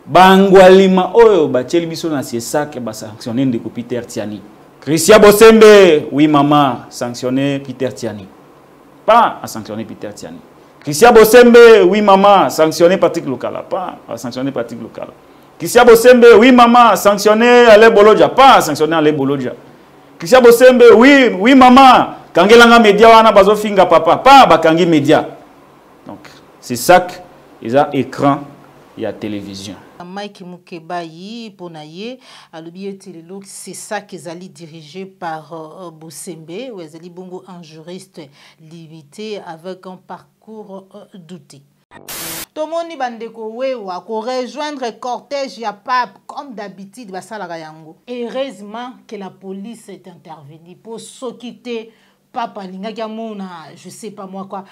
Bangwalima oyo bacheli biso na CESAC ba sanctionner ndeko Peter Tiani. Christian Bosembe, oui maman, sanctionner Peter Tiani. Pas à sanctionner Peter Tiani. Christian Bosembe, oui maman, sanctionner Patrick Lukala. Pas à sanctionner Patrick Lukala. Christian Bosembe, oui maman, sanctionner Ale Bolodja. Pas à sanctionner Ale Bolodja. Christian Bosembe, oui maman, kangelanga média wana bazo finga papa. Pas bakangi média. Donc c'est ça il y a écran, il y a télévision. Mike Mukebayi Ponaye, c'est ça qu'ils allaient diriger par Bosembe, où ils allaient bongo un juriste limité avec un parcours douté. Tomoni bandeko wewa ko rejoindre cortège ya pape comme d'habitude basala yango. Heureusement que la police est intervenue pour s'occuper papa linga kamona, je sais pas moi quoi.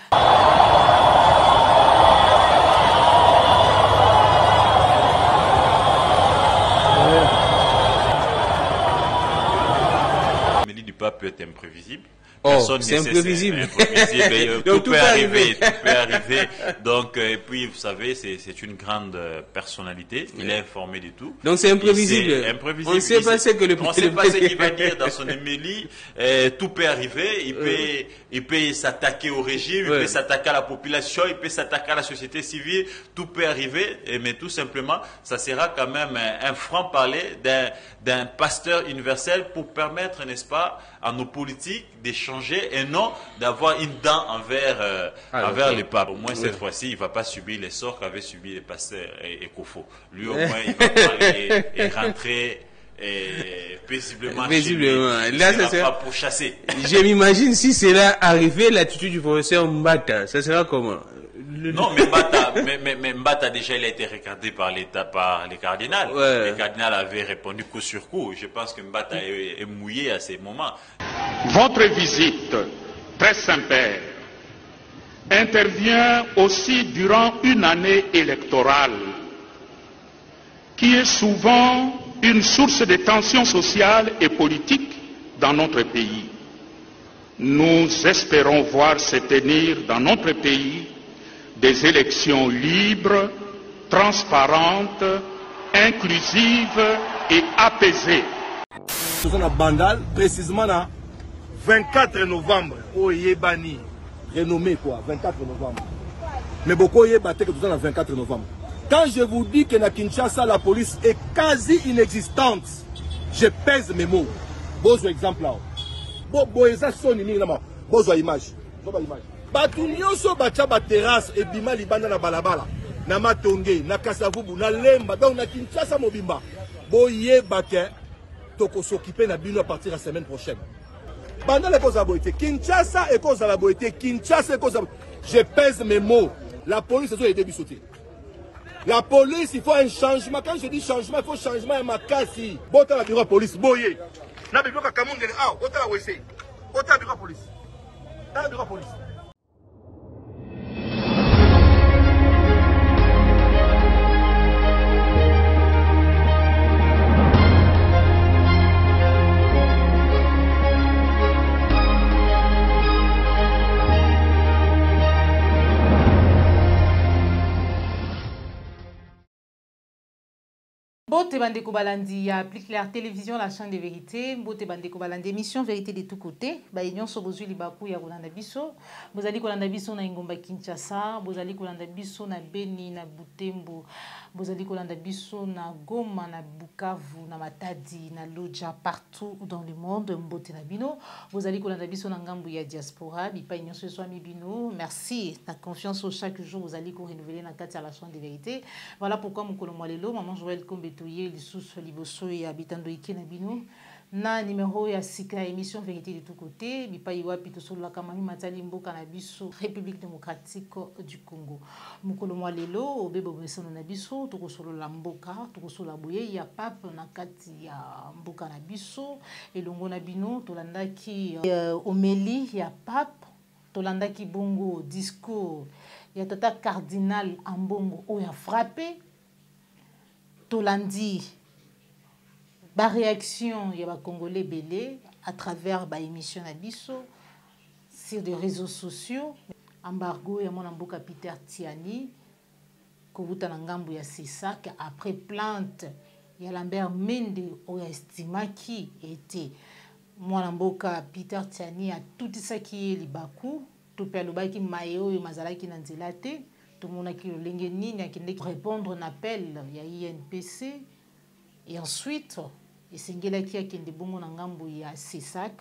Du pape peut être imprévisible. Oh, c'est imprévisible. Tout peut arriver, tout peut arriver. Donc, et puis, vous savez, c'est une grande personnalité. Il est informé de tout. Donc, c'est imprévisible. On ne sait pas ce que on sait pas ce qu'il va dire dans son homélie. Tout peut arriver. Il peut s'attaquer au régime, il peut s'attaquer à la population, il peut s'attaquer à la société civile. Tout peut arriver. Mais tout simplement, ça sera quand même un franc-parler d'un pasteur universel pour permettre, n'est-ce pas, à nos politiques d'échanger et non d'avoir une dent envers le pape. Au moins cette fois-ci, il ne va pas subir les sorts qu'avaient subi les pasteurs et Kofo. Lui au moins, il va parler et rentrer paisiblement. Là, ça sera pas pour chasser. Je m'imagine si c'est là arrivé l'attitude du professeur Mbata, ça sera comment? Non, mais Mbata déjà il a été regardé par l'État, par les cardinaux. Ouais. Les cardinaux avaient répondu coup sur coup. Je pense que Mbata est mouillé à ces moments. Votre visite, très sincère, intervient aussi durant une année électorale qui est souvent une source de tensions sociales et politiques dans notre pays. Nous espérons voir se tenir dans notre pays des élections libres, transparentes, inclusives et apaisées. Nous sommes à Bandal, précisément le 24 novembre, au Yébani, renommé quoi, 24 novembre. Mais beaucoup Yébate que nous sommes le 24 novembre. Quand je vous dis que na Kinshasa, la police est quasi inexistante, je pèse mes mots. Bon exemple là. Bon, ça sonne immédiatement. Bon image. Batu nyonso bacha ba terrasse et bima libanda na balabala na matonge na kasavubu na lemba donc na Kinshasa mobimba boye bake toko s'occuper na bino à partir de la semaine prochaine. Banda les causes à boité Kinshasa et cause à la boité Kinshasa et cause à... Je pèse mes mots. La police est au début sauté. La police, il faut un changement. Quand je dis changement, il faut changement et ma casse. Bota la bureau de police boye. Na bureau ka kamunde ah bota la wese. Bota la bureau de police. Dans la bureau de police. Bote Bandeko Balandi, applique la télévision, la chaîne de vérité. Bote Bandeko Balandi, émission vérité de tous côtés. Baïnion Sobozu Libaku ya Kolanda Biso. Bozali Kolanda Biso na Ngomba Kinshasa. Bozali Kolanda Biso na Beni, na Butembo. Bozali Kolanda Biso na Goma, na Bukavu, na Matadi, na Lodja, partout dans le monde. Mbote na Bino. Bozali Kolanda Biso na Ngambu ya diaspora. Bipaïnion Sosoami Bino. Merci. Ta confiance au chaque jour. Vous allez renouveler la carte à la chaîne de vérité. Voilà pourquoi mon colon Lelo, maman Joël Kombeto. Lisusu liboso ya bitando iki na bino na numéro ya sika émission vérité de tous côtés bipa iwapi to solo kama matali mboka na biso République démocratique du Congo mukolo mwa lelo obebo besono na biso to solo la mboka to solo boye ya pape na kati ya mboka na biso elongo na bino to landaki homélie ya pape to landaki bongo discours ya tata cardinal Ambongo o ya frappé Tolandi, la réaction y a Congolais belé à travers la émission Abisso sur des réseaux sociaux. Embargo y a mon amboka Peter Tiani. kobuta na ngambu ya Sesak après plainte ya Lambert Mende oyo estimaki ete mwana mboka Peter Tiani atutisaki ye libaku to pe alobaki maye oyo mazalaki na nzela te tomonaki lolenge nini akendeki répondre na appel ya INPC et ensuite esengelaki akende bongo na ngambu ya Sesak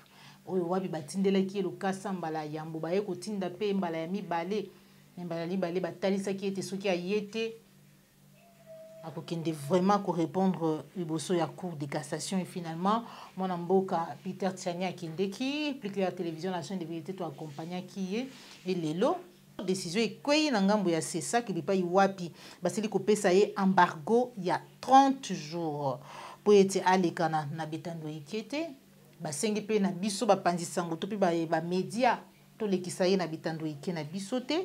oyo wapi batindelaki ye lokasa mbala ya yambo baye kotinda pe mbala ya mibale mbala libale batalisaki ete soki ayete akokende vraiment ko répondre liboso ya cour de cassation et finalement mwana mboka Peter Tiani akendeki plus clair télévision la chaîne de vérité to accompagnaki ye et lelo décision ekwei na ngambo ya Sesak lipai wapi basili kopesa ye embargo ya 30 jours po ete alekana na betando ikete basengi pe na biso bapanzisango to pe ba média to lekisa ye na betando ikete na biso te.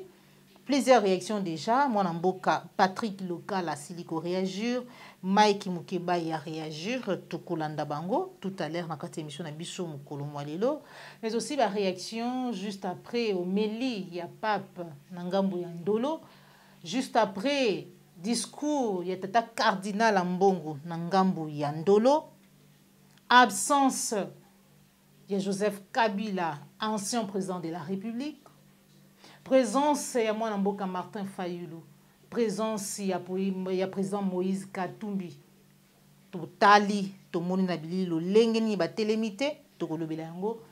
Plusieurs réactions déjà. Moi, Mboka, Patrick Local a siliko réagir. Mike Mukeba a réagir. Tukulanda Bango, tout à l'heure, dans cette émission, Bisso Mukolo Mwalelo. Mais aussi la réaction juste après au Meli, il y a Pape Nangambu Yandolo. Juste après, discours, il y a Tata Cardinal Ambongo Nangambu Yandolo. Absence, il y a Joseph Kabila, ancien président de la République. Présence ya mwana mboka Martin Fayulu, présence ya président Moïse Katumbi. Totali tomoni na bililo lengeni batelemite tokolobela yango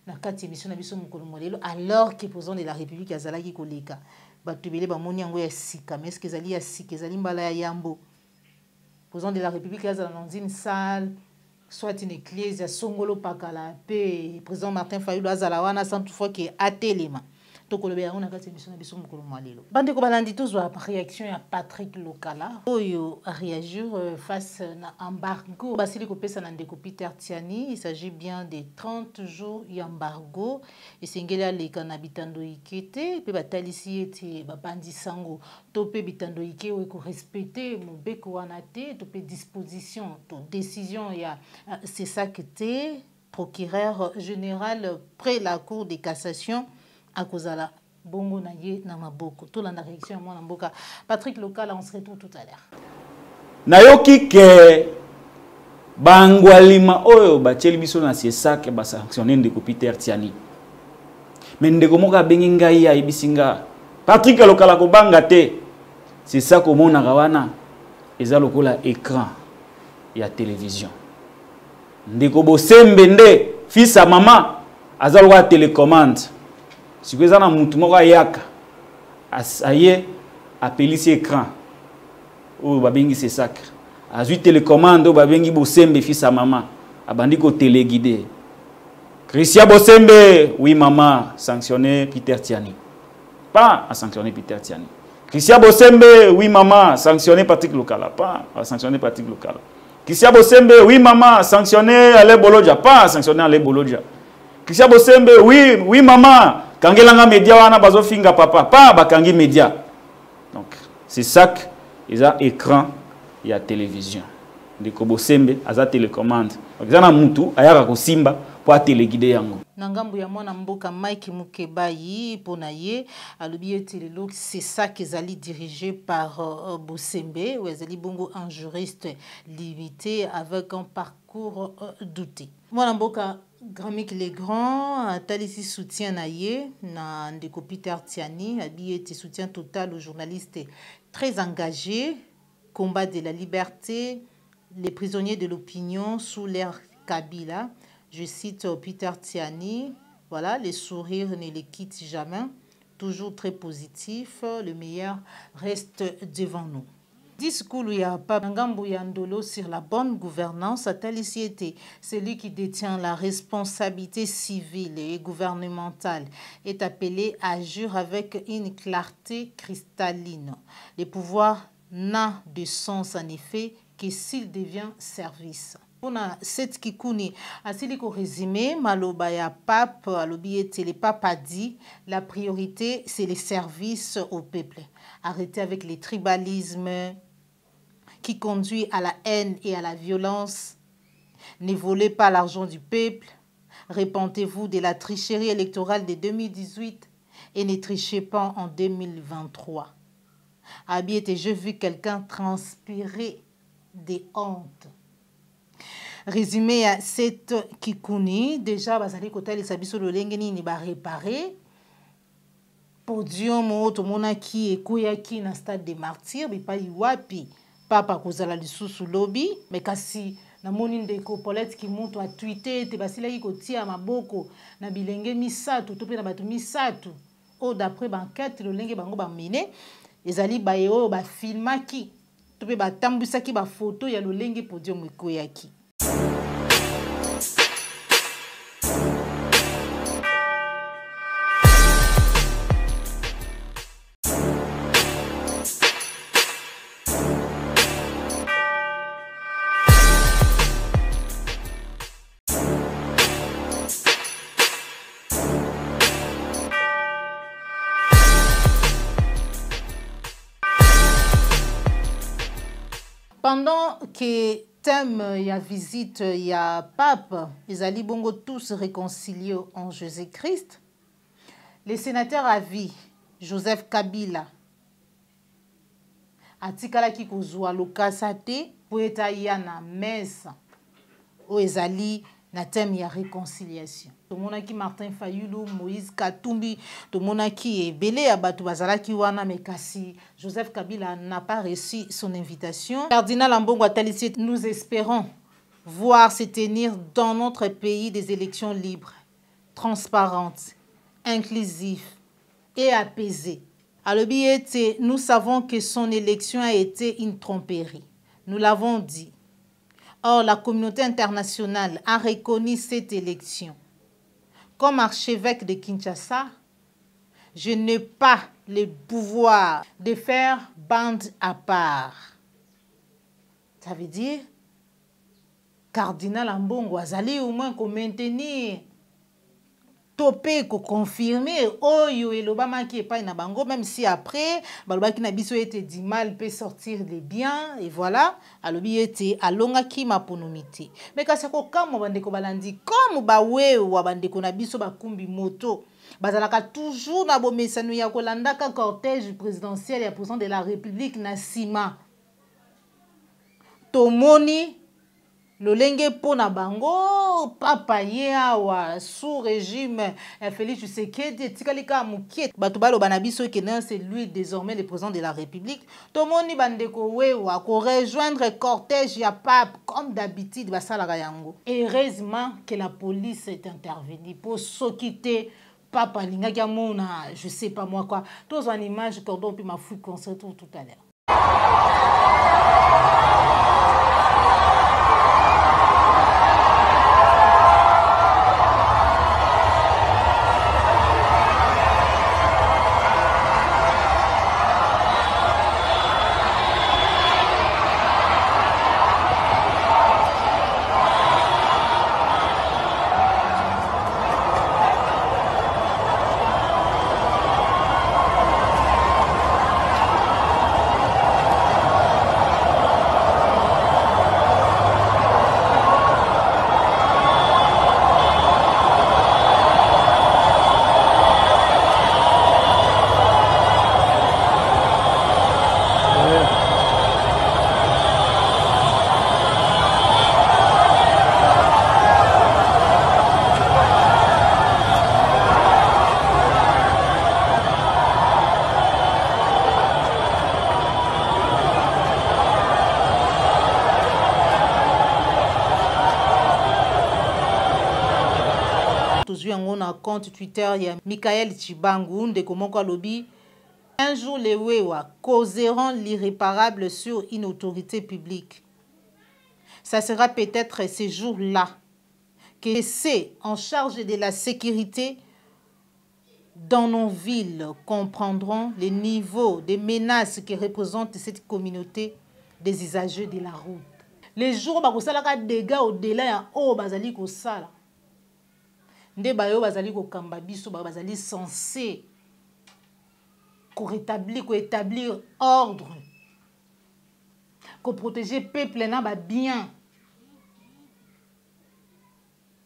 na kati émission na biso mokolo molelo alors que président de la République azalaki koleka batubele bamoni yango ya sika mais est-ce que ezali ya sika ezali mbala ya yambo président de la République azala dans une salle soit une église ya songolo pakala pe président Martin Fayulu azala wana sans toutefois que atelema. Bande ko balandi tozwa réaction ya Patrick Lokala oyo réagir face na embargo basili ko pesa na ndeko Peter Tiani. Il s'agit bien de 30 jours embargo esengeli aleka na bitando ikete pe batalisi ete babandi sango to pe bitando ike o ko respecter mobeko wana te to pe disposition to décision ya c'est ça que te procureur général près la cour de cassation akozala bongo na ye na maboko to la réaction ya mwana mboka Patrick Local. On se retrouve tout à l'heure. Nayoki ke bangwalima oyo bacheli biso na Sesak ba sanctionner ndeko Peter Tiani mais ndeko moka bengi ngai ya ibisinga Patrick Local ko banga te Sesak omona kawana eza lokola écran ya télévision ndeko Bosembe nde fils à maman azalwa télécommande. Si vous avez un mouton yaka, aye appelé écran, ou babengi Sesak, azu télécommande, ou babengi Bosembe fils à maman, abandi ko téléguidé. Christian Bosembe, oui maman, sanctionné Peter Tiani. Pas à sanctionner Peter Tiani. Christian Bosembe, oui maman, sanctionné Patrick Lokala. Pas à sanctionner Patrick Lokala. Christian Bosembe, oui maman, sanctionné Ale Bolodja. Pas à sanctionner Ale Bolodja. Christian Bosembe, oui maman. Kangelanga média wana bazo finga papa pas bakangi média. Donc c'est ça que ils a écran il y a télévision. Ndeko Bosembe aza télécommande. Donc zana mutu ayaka ko simba pour téléguider yango. Nangambu ya mwana mboka Mike Mukeba yi pona ye alobi ete lelo c'est ça qu'ils allaient dirigé par Bosembe ou ezali bongo un juriste limité avec un parcours douté. Mwana mboka Gramik Legrand, Talisi soutien naye, na ndeko Peter Tiani, habillé soutien total aux journalistes très engagés, combat de la liberté, les prisonniers de l'opinion sous l'ère Kabila. Je cite Peter Tiani, voilà, les sourires ne les quittent jamais, toujours très positif, le meilleur reste devant nous. Discours ya Pape Ngambu Yandolo sur la bonne gouvernance a ici été celui qui détient la responsabilité civile et gouvernementale est appelé à agir avec une clarté cristalline. Le pouvoir n'a de sens en effet que s'il devient service. Pour cette kikuni, asili ko résumé, maloba ya pape, alobi ete le pape a dit, la priorité c'est le service au peuple. Arrêtez avec les tribalismes qui conduit à la haine et à la violence. Ne volez pas l'argent du peuple. Repentez-vous de la tricherie électorale de 2018 et ne trichez pas en 2023. Abi était, j'ai vu quelqu'un transpirer des honte. Résumé à cette Kikuni, déjà, bazali kota les sabiso lolengeni ni ba réparer. Podium auto monaki ekoyaki na stade de martyr, bipa iwapi, papa kozala lisusu lobby, mais kasi na moni ndeko Paulette ki monto a tweeté te basilaki kotia maboko na bilenge misato to pe na bato misato. O d'après banquette lolenge bango ba mené, ezali ba yo ba filmaki to pe ba tambusaki ba photo ya lolenge podium ekoyaki. Pendant que thème y a visite y a pape, ils allaient bongo tous réconciliés en Jésus-Christ. Les sénateurs à vie, Joseph Kabila, atikala ki kozwa lokasate pour etayana messe o ezali na thème ya réconciliation. Tomonaki Martin Fayulu, Moïse Katumbi, tomonaki ebele ya bato bazalaki wana mekasi Joseph Kabila n'a pas reçu son invitation. Cardinal Ambongo Atalici, nous espérons voir se tenir dans notre pays des élections libres, transparentes, inclusives et apaisées. Alors, nous savons que son élection a été une tromperie. Nous l'avons dit. Or, la communauté internationale a reconnu cette élection. Comme archevêque de Kinshasa, je n'ai pas le pouvoir de faire bande à part. Ça veut dire, Cardinal Ambongo azali au moins qu'on maintenir, topé, qu'on confirmer, oyo et l'Obama qui est pas na bango, même si après, baloba qui na biso était dit mal peut sortir les biens, et voilà, alobi était alonga ki maponomité. Mais quand c'est ko comme bandeko balandi, comme ba wewa bandeko na biso bakumbi moto, bazalaka toujours na bomesano ya kolandaka cortège présidentiel ya président de la République na sima. Tomoni lolenge pona bango papa ye awa sous régime Félix Tshisekedi tikalika mukie bato baloba na biso ke c'est lui désormais le président de la République. Tomoni bandeko wewa ko rejoindre cortège ya pape comme d'habitude basalaka yango. Heureusement que la police est intervenue pour s'occuper papa lingaki amona je sais pas moi quoi. Tous en image cordon puis ma fouille concert tout à l'heure. On a compte Twitter, il y a Michael Chibangu, ndeko moko lobby. Un jour, les Wewa causeront l'irréparable sur une autorité publique. Ça sera peut-être ces jours-là que ceux en charge de la sécurité dans nos villes comprendront les niveaux de menaces que représente cette communauté des usagers de la route. Les jours où il y a des dégâts au-delà, bazali ko sala. Nde bayo bazali ko kamba biso bazali censé ko rétablir ordre, ko protéger peuple na ba bien.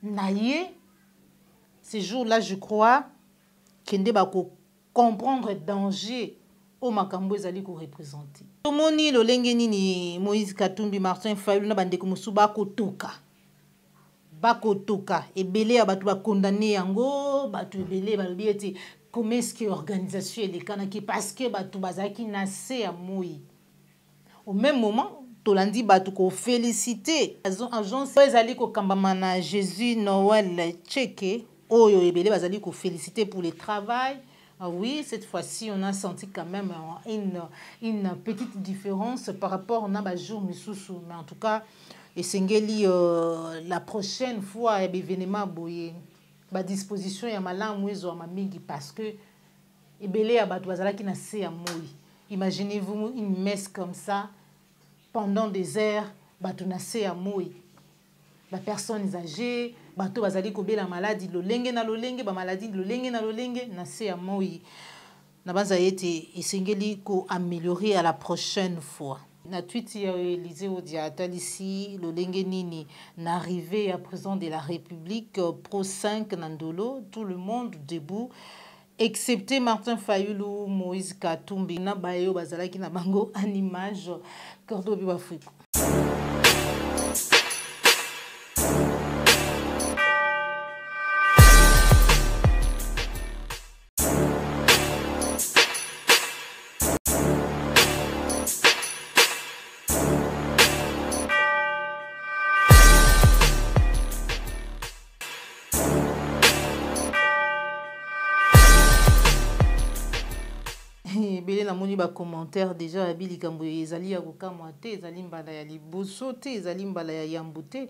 Naye ces jours-là je crois que nde ba ko comprendre danger o makambo ezali ko représenter. Tomoni lolenge nini Moïse Katumbi Martin Fayulu na bandeko musuba kotoka. Bakotoka ebele ya batu ba condamné yango, batu ebele balobi ete comment est-ce que organisation est kanaki parce que batu bazaki na se ya moi. Au même moment, tolandi batu ko féliciter agence ezali ko kambama na Jésus Noël Tcheke oyo ebele bazali ko féliciter pour le travail. Ah oui, cette fois-ci, on a senti quand même une petite différence par rapport à jour Misusu. Mais en tout cas, et Sengeli, la prochaine fois, il y a événement boye, ba disposition ya malamu ezo mamingi parce que ebele ya batu bazala ki na se ya moi. Imaginez-vous une messe comme ça pendant des heures, batu na se ya moi. Ba personnes âgées, bato bazali kobela maladie lolenge na lolenge, ba maladie lolenge na lolenge na se ya moi. Na banza yete esengeli ko améliorer à la prochaine fois. Na tweet ya Élysée Odiata ici lolenge nini na arrivé à président de la République pro 5 Nandolo, tout le monde debout excepté Martin Fayulu, Moïse Katumbi na bayo bazalaki na bango en image Cordobi Afrique. Belé na moni ba commentaire déjà abili kambo ezali ya kokamwa te ezali mbala ya liboso te ezali mbala ya yambute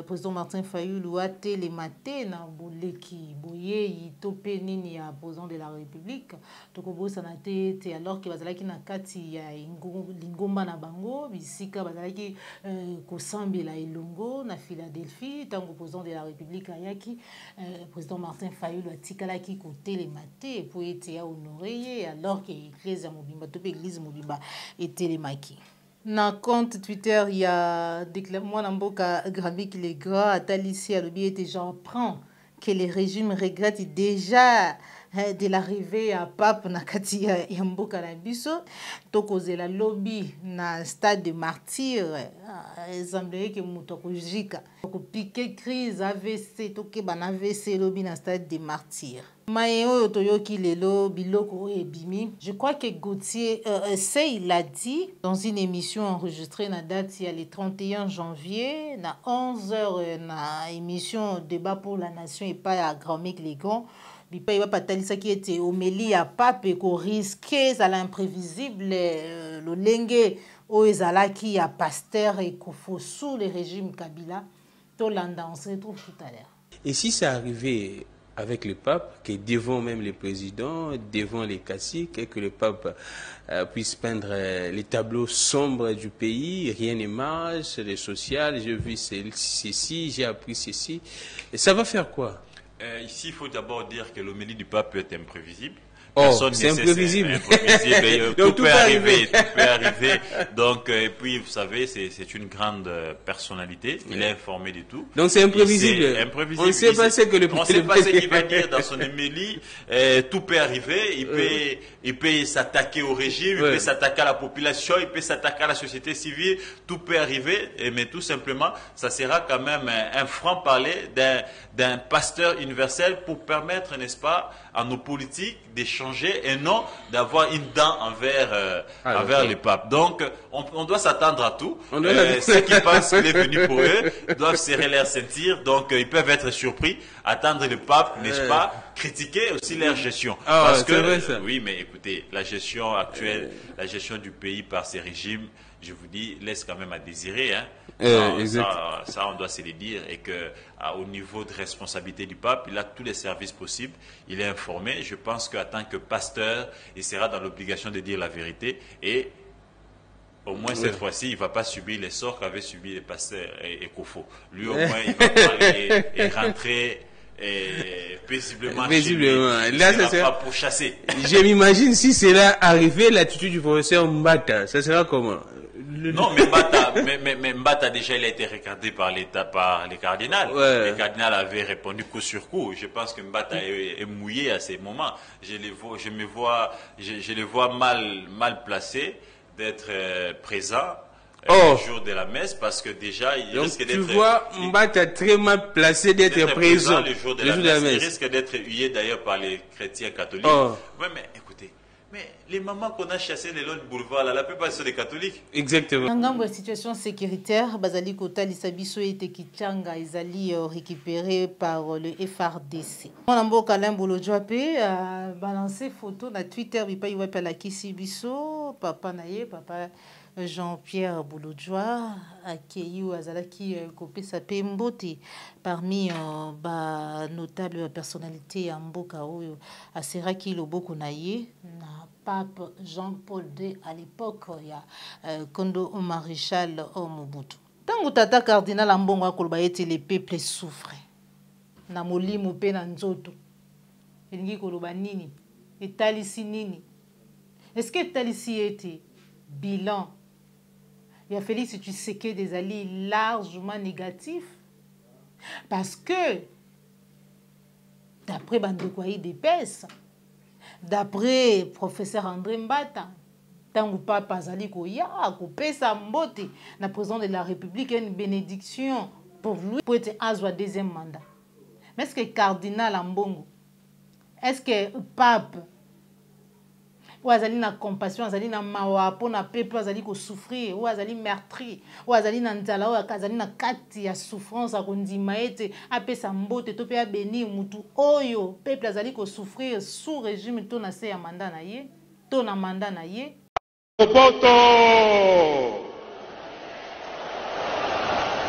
président Martin Fayulu ate le matin na boleki boye topé nini ya président de la République tokobosa na te alors que bazalaki na kati ya lingomba na bango bisika bazalaki kosambela elongo na Philadelphie tango président de la République ayaki président Martin Fayulu atikalaki côté le matin pour être honoré alors que l'église mobimba to l'église mobimba était les maki na compte Twitter il y a déclaré moi namboka Grabi qui les gras atalici alobi était j'en prends que les régimes regrettent déjà de l'arrivée à pape na kati ya mboka na biso to kozela lobby na stade de martyr semblerait que muto kojika ko piquer crise AVC to ke bana AVC lobby na stade de martyr mayo toyoki lelo biloko ebimi. Je crois que Gauthier il l'a dit dans une émission enregistrée na date il y a le 31 janvier na 11h na émission débat pour la nation et pas à Grand-Mec les grands. Bipa iba patalisa qui était homélie à pape et ko risqué ça l'imprévisible le lenge o ezalaki ya pasteur et ko faut sous le régime Kabila to landa on se retrouve tout à l'heure. Et si ça arrivait avec le pape, que devant même les présidents, devant les caciques, et que le pape puisse peindre les tableaux sombres du pays, rien ne marche, les sociales, j'ai vu ceci, j'ai appris ceci, et ça va faire quoi? Ici, il faut d'abord dire que l'homélie du pape peut être imprévisible. C'est imprévisible. Tout peut arriver, tout peut arriver. Donc, et puis, vous savez, c'est une grande personnalité. Il est informé de tout. Donc, c'est imprévisible. On ne sait pas ce que on sait pas ce qu'il va dire dans son homélie. Tout peut arriver. Il peut s'attaquer au régime, il peut s'attaquer à la population, il peut s'attaquer à la société civile. Tout peut arriver. Mais tout simplement, ça sera quand même un franc-parler d'un pasteur universel pour permettre, n'est-ce pas, à nos politiques d'échanger et non d'avoir une dent envers le pape. Donc, on doit s'attendre à tout. Ceux qui pensent qu'il est venu pour eux doivent serrer leur ceinture. Donc, ils peuvent être surpris, attendre le pape, n'est-ce pas, critiquer aussi leur gestion. Parce que, vrai, ça. Oui, mais écoutez, la gestion actuelle, la gestion du pays par ces régimes, je vous dis, laisse quand même à désirer. Hein. Ça, on doit se le dire. Et que au niveau de responsabilité du pape, il a tous les services possibles. Il est informé. Je pense qu'en tant que pasteur, il sera dans l'obligation de dire la vérité. Et au moins cette fois-ci, il ne va pas subir les sorts qu'avaient subi les pasteurs et Kofo. Lui, au moins, il va parler et rentrer paisiblement. Là, ça sera pas pour chasser. Je m'imagine si c'est là arrivé l'attitude du professeur Mbata, ça sera comment? Non, mais Mbata déjà il a été regardé par l'État, par les cardinals. Ouais. Les cardinals avaient répondu coup sur coup. Je pense que Mbata est mouillé à ces moments. Je les vois mal placés d'être présents le jour de la messe, parce que déjà il risque d'être. Tu vois, Mbata très mal placé d'être présent le jour de la messe. Il risque d'être huillé d'ailleurs par les chrétiens catholiques. Ouais, mais écoutez. Mais les mamans qu'on a chassées les longs boulevards, là, la plupart sont des catholiques. Exactement. Dans la situation sécuritaire, Bazali Kota Lissabiso était Kichanga, ils allaient récupérés par le FRDC. On a beau Kalin Bolodjoapé balancé photo na Twitter, il y a la Kissibiso, papa Naye, papa Jean-Pierre Bolodjoa, accueilli ou Azalaki Kopé Sapé Mbote, parmi notables personnalités en Mboka ou à Seraki Loboko Naye, pape Jean-Paul II à l'époque, il y a Kondo Maréchal Mobutu. Tant que tata cardinal Ambongo Kolbaete, les peuples souffrent. Na molimo pe na nzoto. Elingi koloba nini? Etalisi nini? Est-ce que etalisi était bilan? Il a fallu si tu sais que des alliés largement négatifs. Parce que d'après Bandekwaï d'épaisse, d'après professeur André Mbata, tant que papa Zali Koya, coupé sa mbote, la président de la République a une bénédiction pour lui pour être aswa deuxième mandat. Mais est-ce que cardinal Ambongo, est-ce que pape, ou azali na compassion, azali na mawa, pour na peuple azali ko souffrir, ou azali meurtri, ou azali na nzala, ou azali na kati ya souffrance, a kondima ete, ape sa mbote, to pe a béni mutu, oyo, peuple azali ko souffrir sous régime, to na se ya mandat na ye, to na mandat na ye. Opoto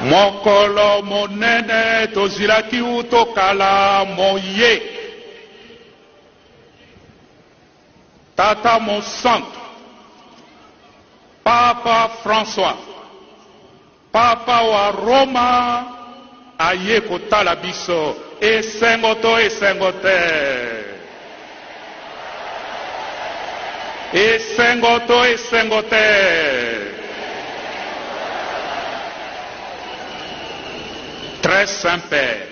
mokolo monene tozilaki utokala moye Tata mon santo, Papa François, Papa wa Roma, aye kotala biso, esengoto esengote. Esengoto esengote. Très Saint-Père,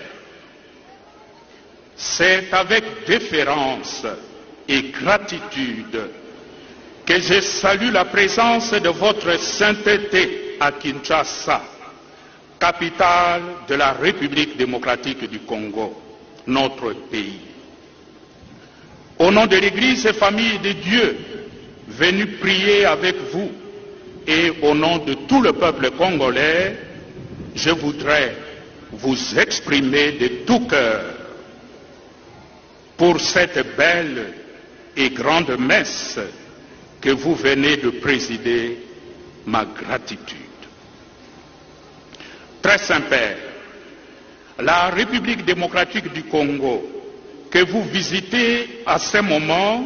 c'est avec déférence et gratitude que je salue la présence de votre sainteté à Kinshasa, capitale de la République démocratique du Congo, notre pays. Au nom de l'Église et famille de Dieu, venue prier avec vous, et au nom de tout le peuple congolais, je voudrais vous exprimer de tout cœur pour cette belle et grande messe que vous venez de présider, ma gratitude. Très Saint-Père, la République démocratique du Congo que vous visitez à ce moment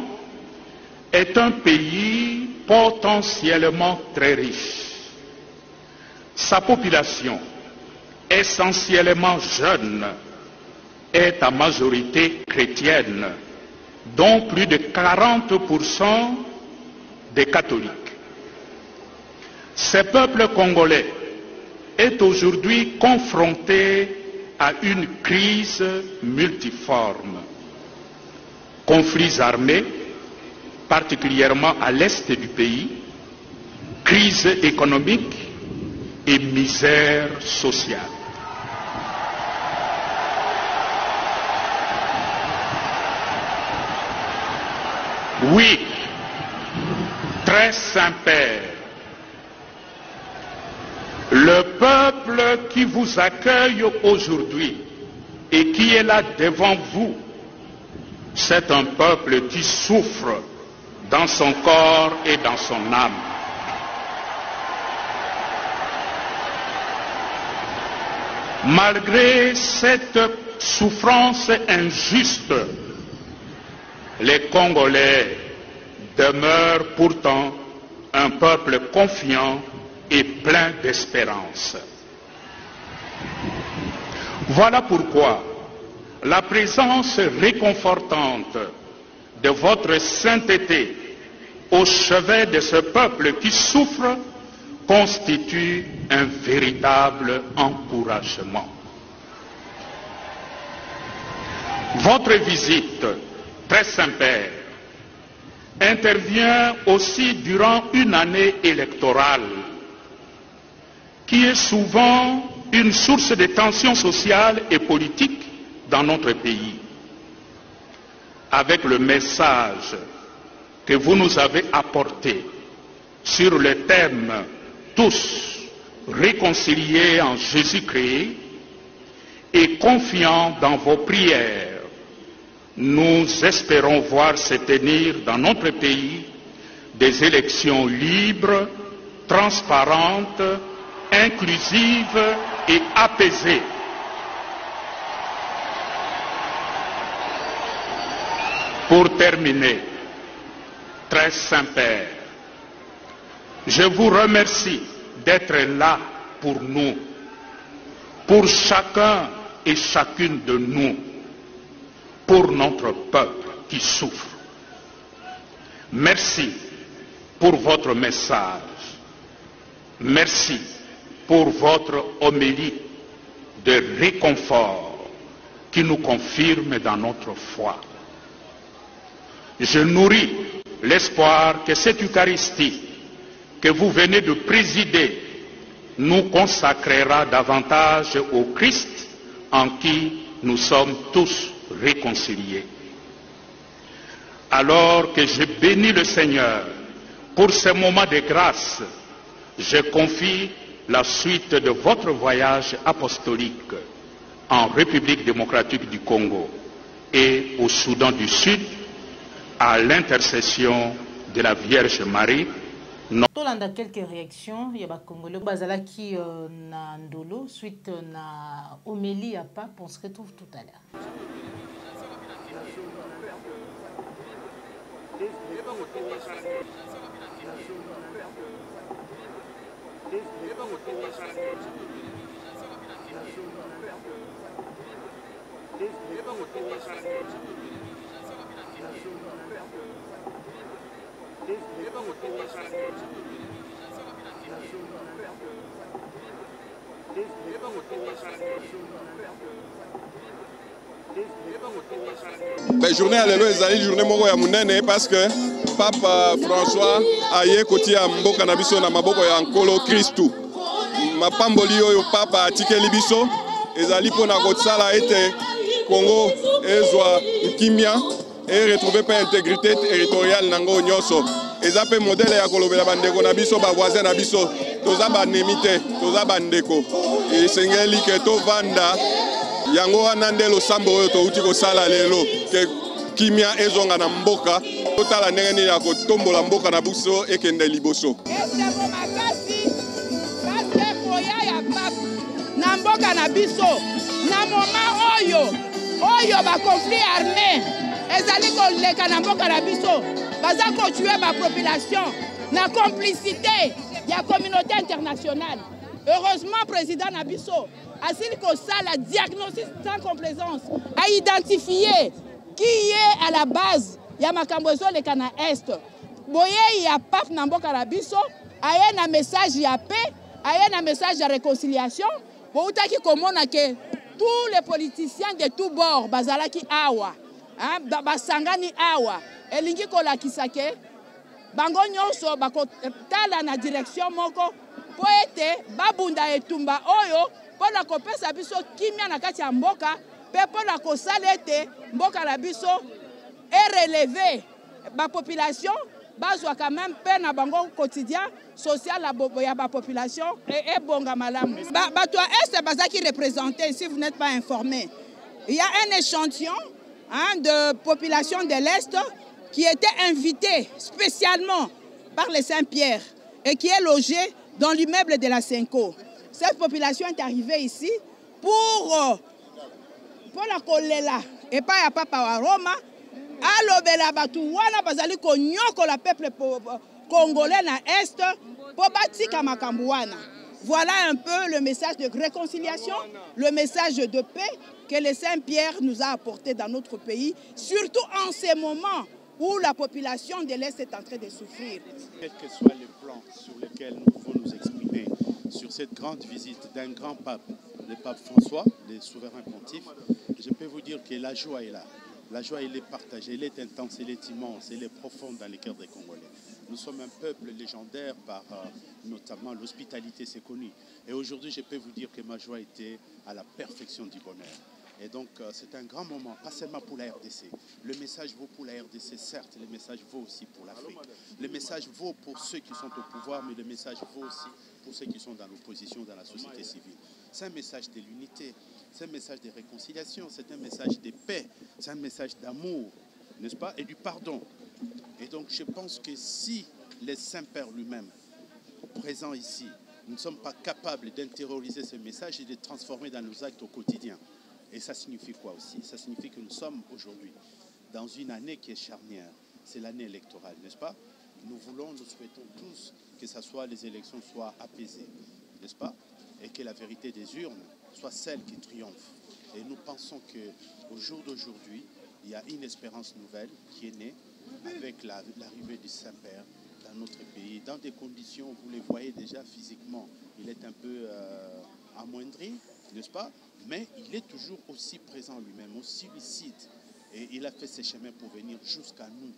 est un pays potentiellement très riche. Sa population, essentiellement jeune, est à majorité chrétienne, dont plus de 40% des catholiques. Ce peuple congolais est aujourd'hui confronté à une crise multiforme. Conflits armés, particulièrement à l'est du pays, crise économique et misère sociale. Oui, très Saint-Père, le peuple qui vous accueille aujourd'hui et qui est là devant vous, c'est un peuple qui souffre dans son corps et dans son âme. Malgré cette souffrance injuste, les Congolais demeurent pourtant un peuple confiant et plein d'espérance. Voilà pourquoi la présence réconfortante de votre sainteté au chevet de ce peuple qui souffre constitue un véritable encouragement. Votre visite, très Saint-Père, intervient aussi durant une année électorale qui est souvent une source de tensions sociales et politiques dans notre pays. Avec le message que vous nous avez apporté sur le thème « Tous réconciliés en Jésus-Christ » et confiants dans vos prières, nous espérons voir se tenir dans notre pays des élections libres, transparentes, inclusives et apaisées. Pour terminer, très Saint-Père, je vous remercie d'être là pour nous, pour chacun et chacune de nous, pour notre peuple qui souffre. Merci pour votre message. Merci pour votre homélie de réconfort qui nous confirme dans notre foi. Je nourris l'espoir que cette Eucharistie que vous venez de présider nous consacrera davantage au Christ en qui nous sommes tous réconciliés. Alors que je bénis le Seigneur pour ce moment de grâce, je confie la suite de votre voyage apostolique en République démocratique du Congo et au Soudan du Sud à l'intercession de la Vierge Marie. Tolanda quelques réactions, il y a Congolais bazalaki na ndolo suite na homélie à pape, on se retrouve tout à l'heure. Journée à l'élo ezali journée moko ya munene parce que Papa François aye kotia mboka na biso na maboko ya nkolo Kristu. Mapamboli oyo Papa atikeli biso ezali pona kosala ete Congo ezwa kimia et retrouver pa intégrité territoriale nango nyonso. Eza pe modèle ya kolobela bandeko na biso ba voisin na biso toza banemi te toza bandeko. Esengeli ke tovanda yango wana nde losambo oyo touti kosala lelo ke kimia ezonga na mboka totala ndenge nini ya kotombola mboka na biso ekende liboso. Na mboka na biso na moma oyo ba conflit armé ezali koleka na mboka na biso baza kotuer ba population na complicité ya communauté internationale. Heureusement président na biso asili kosala diagnostic sans complaisance a identifié qui est à la base ya makambo ezoleka na est boye ya paf na mboka na biso aye na message ya paix aye na message ya réconciliation boutaki komona ke tous les politiciens de tous bords bazalaki awa basangani awa elingi kolakisa ke bango nyonso bakotala na direction moko po ete babunda etumba oyo mpona kopesa biso kimia na kati ya mboka mpe mpona kosala ete mboka na biso erelevé bapopulation bazwa quand même mpe na bango quotidien social ya bapopulation ebonga malamu. Bato ya Est bazaki représenté, si vous n'êtes pas informé. Il y a un échantillon de population de l'Est qui était invité spécialement par les Saint-Pierre et qui est logé dans l'immeuble de la Senko. Cette population est arrivée ici pour la kolela et pas à papa à Roma. Alobela batu wana bazali konyoko la peuple congolais na Est pour batika makambo wana. Voilà un peu le message de réconciliation, le message de paix que le Saint-Pierre nous a apporté dans notre pays, surtout en ces moments où la population de l'Est est en train de souffrir. Quel que soit le plan sur lequel nous pouvons nous exprimer, sur cette grande visite d'un grand pape, le pape François, le souverain pontife, je peux vous dire que la joie est là. La joie, elle est partagée, elle est intense, elle est immense, elle est profonde dans les cœurs des Congolais. Nous sommes un peuple légendaire par notamment l'hospitalité, c'est connu. Et aujourd'hui, je peux vous dire que ma joie était à la perfection du bonheur. Et donc, c'est un grand moment, pas seulement pour la RDC. Le message vaut pour la RDC, certes, le message vaut aussi pour l'Afrique. Le message vaut pour ceux qui sont au pouvoir, mais le message vaut aussi pour ceux qui sont dans l'opposition, dans la société civile. C'est un message de l'unité, c'est un message de réconciliation, c'est un message de paix, c'est un message d'amour, n'est-ce pas, et du pardon. Et donc, je pense que si les Saint-Père lui-même, présents ici, nous ne sommes pas capables d'intérioriser ce message et de le transformer dans nos actes au quotidien, et ça signifie quoi aussi? Ça signifie que nous sommes aujourd'hui dans une année qui est charnière. C'est l'année électorale, n'est-ce pas? Nous souhaitons tous que les élections soient apaisées, n'est-ce pas? Et que la vérité des urnes soit celle qui triomphe. Et nous pensons qu'au jour d'aujourd'hui, il y a une espérance nouvelle qui est née avec l'arrivée du Saint-Père dans notre pays, dans des conditions, vous les voyez déjà physiquement, il est un peu amoindri, n'est-ce pas? Mais il est toujours aussi présent lui-même, aussi lucide. Et il a fait ses chemins pour venir jusqu'à nous,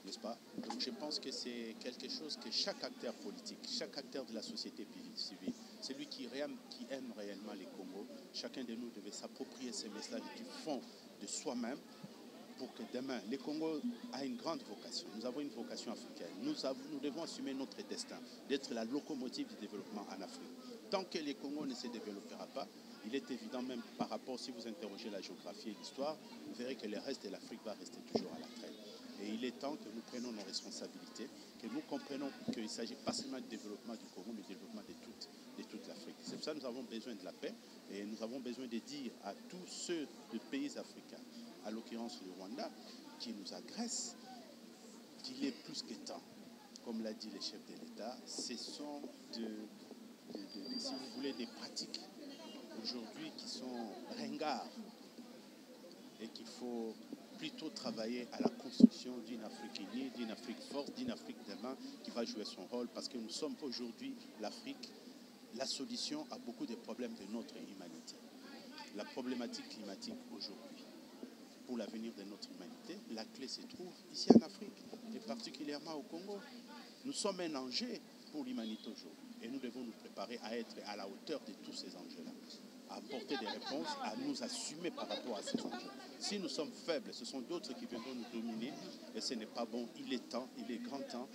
n'est-ce pas? Donc je pense que c'est quelque chose que chaque acteur politique, chaque acteur de la société civile, celui qui aime réellement les Congos, chacun de nous devait s'approprier ces messages du fond de soi-même pour que demain, le Congo a une grande vocation. Nous avons une vocation africaine. Nous devons assumer notre destin, d'être la locomotive du développement en Afrique. Tant que le Congo ne se développera pas, il est évident même par rapport, si vous interrogez la géographie et l'histoire, vous verrez que le reste de l'Afrique va rester toujours à la traîne. Et il est temps que nous prenions nos responsabilités, que nous comprenions qu'il ne s'agit pas seulement du développement du Congo, mais du développement de toute l'Afrique. C'est pour ça que nous avons besoin de la paix et nous avons besoin de dire à tous ceux des pays africains, à l'occurrence le Rwanda, qui nous agressent, qu'il est plus que temps. Comme l'a dit le chef de l'État, ce sont si vous voulez, des pratiques aujourd'hui qui sont ringards et qu'il faut plutôt travailler à la construction d'une Afrique unie, d'une Afrique forte, d'une Afrique demain qui va jouer son rôle parce que nous sommes aujourd'hui l'Afrique, la solution à beaucoup des problèmes de notre humanité. La problématique climatique aujourd'hui, pour l'avenir de notre humanité, la clé se trouve ici en Afrique et particulièrement au Congo. Nous sommes un enjeu pour l'humanité aujourd'hui et nous devons nous préparer à être à la hauteur de tous ces enjeux-là, à apporter des réponses, à nous assumer par rapport à ces enjeux. Si nous sommes faibles, ce sont d'autres qui viendront nous dominer et ce n'est pas bon. Il est temps, il est grand temps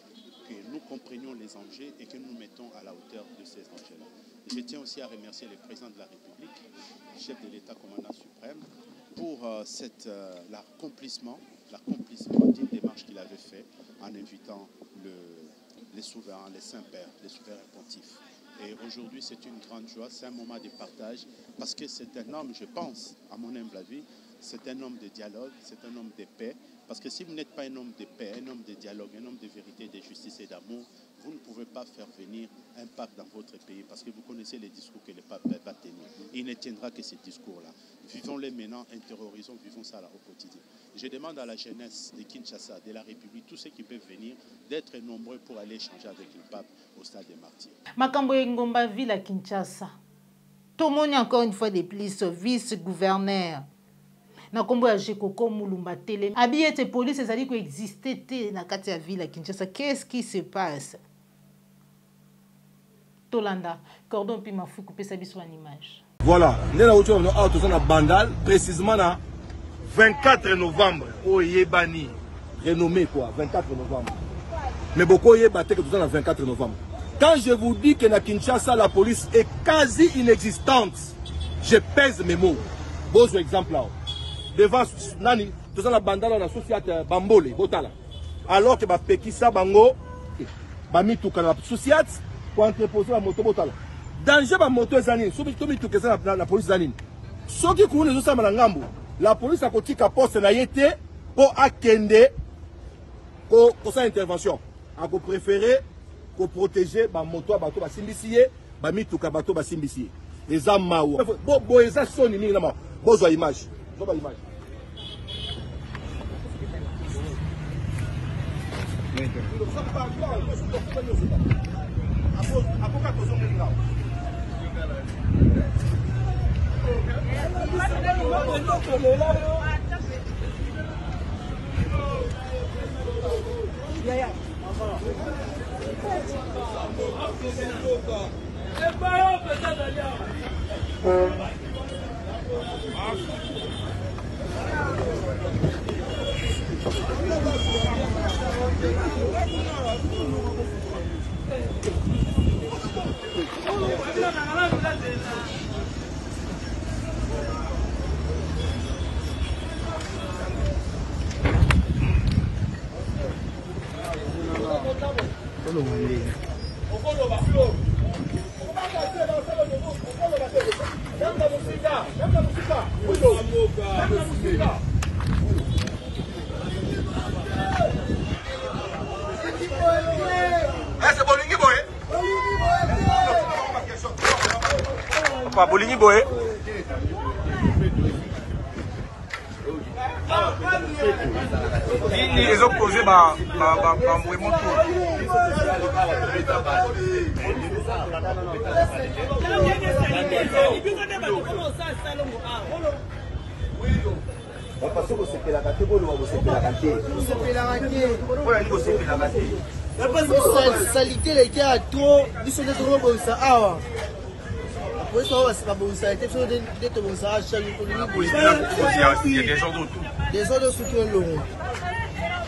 que nous comprenions les enjeux et que nous nous mettons à la hauteur de ces enjeux-là. Je tiens aussi à remercier le président de la République, le chef de l'État, commandant suprême, pour l'accomplissement d'une démarche qu'il avait fait en invitant les souverains, les saints-pères, les souverains pontifes. Et aujourd'hui, c'est une grande joie, c'est un moment de partage, parce que c'est un homme, je pense, à mon humble avis, c'est un homme de dialogue, c'est un homme de paix, parce que si vous n'êtes pas un homme de paix, un homme de dialogue, un homme de vérité, de justice et d'amour, vous ne pouvez pas faire venir un pape dans votre pays, parce que vous connaissez les discours que le pape va tenir. Il ne tiendra que ces discours-là. Vivons-les maintenant, intériorisons, vivons ça là, au quotidien. Je demande à la jeunesse de Kinshasa, de la République, tous ceux qui peuvent venir, d'être nombreux pour aller échanger avec le pape au stade des martyrs. Makambo Ngomba ville à Kinshasa. Tout le monde encore une fois de plus vice-gouverneur. Na kombo ya Jekoko Mulumba Tele. Habillé de police, ça dit qu'il existait na katia ville à Kinshasa. Qu'est-ce qui se passe? Tolanda, cordon puis ma fou couper sa biso en image. Voilà, nous avons un bandal précisément le 24 novembre au Yébani, renommé quoi, 24 novembre. Mais beaucoup Yébate que tout le 24 novembre. Quand je vous dis que na Kinshasa la police est quasi inexistante, je pèse mes mots. Bon exemple là. Devant nani, tout ça la bandala na société Bambole, Botala. Alors que ba Pekisa Bango, ba mituka na société pour entreposer la moto Botala. Danger ba moto ezani, so bito mituka za la police zanini. Soki ku ne zo sama na ngambo, la police a kotika poste na yete pour akende ko sa intervention. A ko préférer ko protéger ba moto bato ba simbisiye, ba mituka bato ba simbisiye. Les amawo. Bo eza soni mingi na ma. Bozo image. Zoba image. Pas Boligny Boé. Les opposés, salité les gars trop ils sont des trop bons ça ah pour ça c'est pas bon ça était sur des bons ça chaque jour il y a des gens d'autres des autres soutiennent Laurent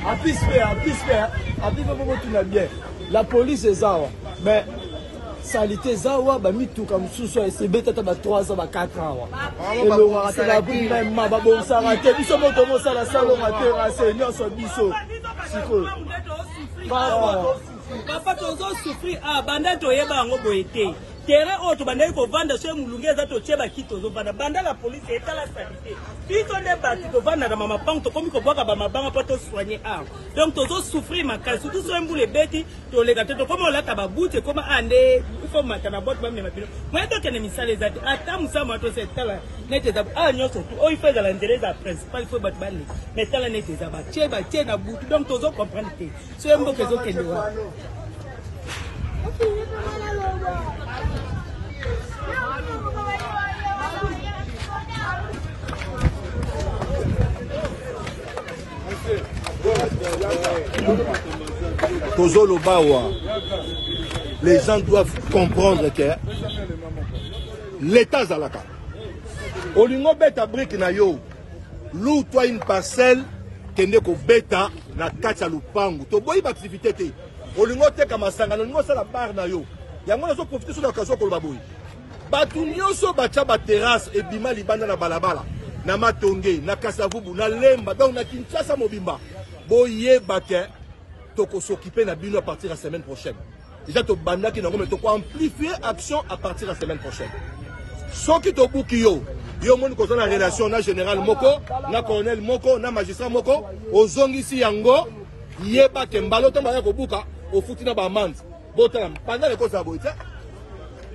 à plus tout va bien la police est ça mais salité zawa ba mitu comme sous c'est bête à 3 ans 4 ans et Laurent c'est la bonne même ba bon ça raté biso moto mo ça la salon raté renseigner sur biso siko papa tozo souffrir ah banda toyeba ngo boyete terrain auto banda ko vanda chez mulungeza to cheba kito zo banda la police et la sanité bito ne bati to vanda na mama pango to komi ko boka ba mabanga pa to soigner ah donc tozo souffrir makasi surtout so mbule beti to lega to comme la tababute comme ande il faut matana bot ba mema bino moi to kene misale zati ata musama to se tala nete za ah nyoso to o ifeza la ndereza principal il faut bat bali mais tala nete za ba cheba butu donc tozo comprendre te so mboke zo kende wa Tozolo Bawa, les gens doivent comprendre que l'État Zalaka. Olingo beta brique na yo, lou toi une parcelle kende ko beta na kacha lupangu. To boyi activité te. Olingo te kamasanga, olingo sala bar na yo. Yango nazo profiter sur l'occasion ko baboyi. Batu nyonso bacha ba terrasse et bima libanda na balabala. Na Matonge, na Kasavubu, na Lemba, donc na Kinshasa Mobimba. Boye bake toko s'occuper na bino à partir de la semaine prochaine. Déjà to banda ki nango mais toko amplifier action à partir de la semaine prochaine. Soki to buki yo moni ko na relation na général moko, na colonel moko, na magistrat moko, ozongisi yango yeba ke mbalo to ba ko buka o futi na ba amende. Botala pendant les causes à boité.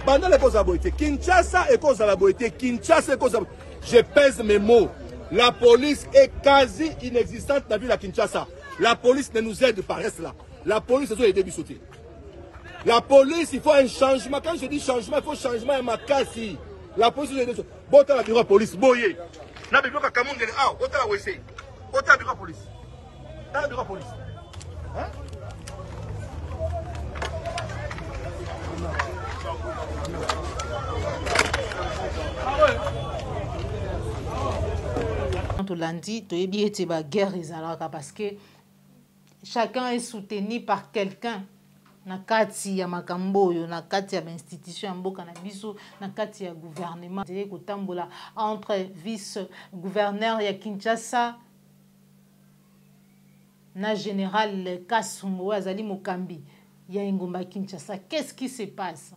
Pendant les causes à boité, Kinshasa et cause à la boité, Kinshasa et cause à je pèse mes mots. La police est quasi inexistante dans la ville de Kinshasa. La police ne nous aide pas, reste là. La police, c'est aider bisouté. La police, il faut un changement. Quand je dis changement, il faut changement et ma casse. La police, c'est aider. Bon, t'as la bureau de police, boyé. N'a bureau de Cameroun, ah, bon, t'as la WC. Bon, t'as la bureau de police. T'as la bureau de police. Hein? Ah ouais. Lundi, tu es bien guerre parce que chacun est soutenu par quelqu'un. Na kati ya makambo yo, na kati ya institution ya mboka na biso, na kati ya gouvernement ko tambola entre vice-gouverneur ya Kinshasa na général Kasumbo azali Mokambi ya Ngomba Kinshasa. Qu'est-ce qui se passe?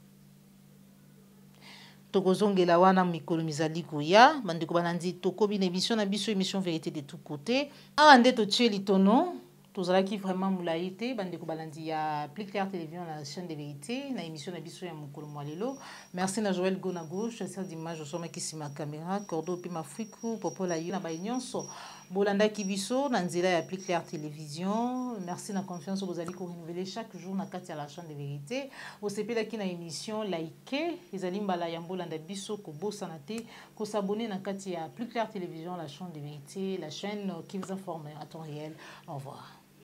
Tokozongela wana mikolo mizali koya bandeko banandi tokobi na émission na biso émission vérité de tous côtés ande to tcheli tono tozalaki vraiment mulaité bandeko balandi ya Plus Clair télévision la chaîne de vérité na émission na biso ya mokolo mwalelo. Merci na Joël Gona gauche chasseur d'image au sommet qui sima caméra cordo pe mafiku popola yo na ba nyonso Bolanda Kibiso, Nanzela et Plus Clair Télévision. Merci de la confiance que vous allez renouveler chaque jour dans la chaîne de vérité. Vous savez là qui na émission likez, les alimbala Bolanda Biso, Kobo Sanate, ko s'abonner dans Plus Clair Télévision, la chaîne de vérité, la chaîne qui vous informe à temps réel. Au revoir.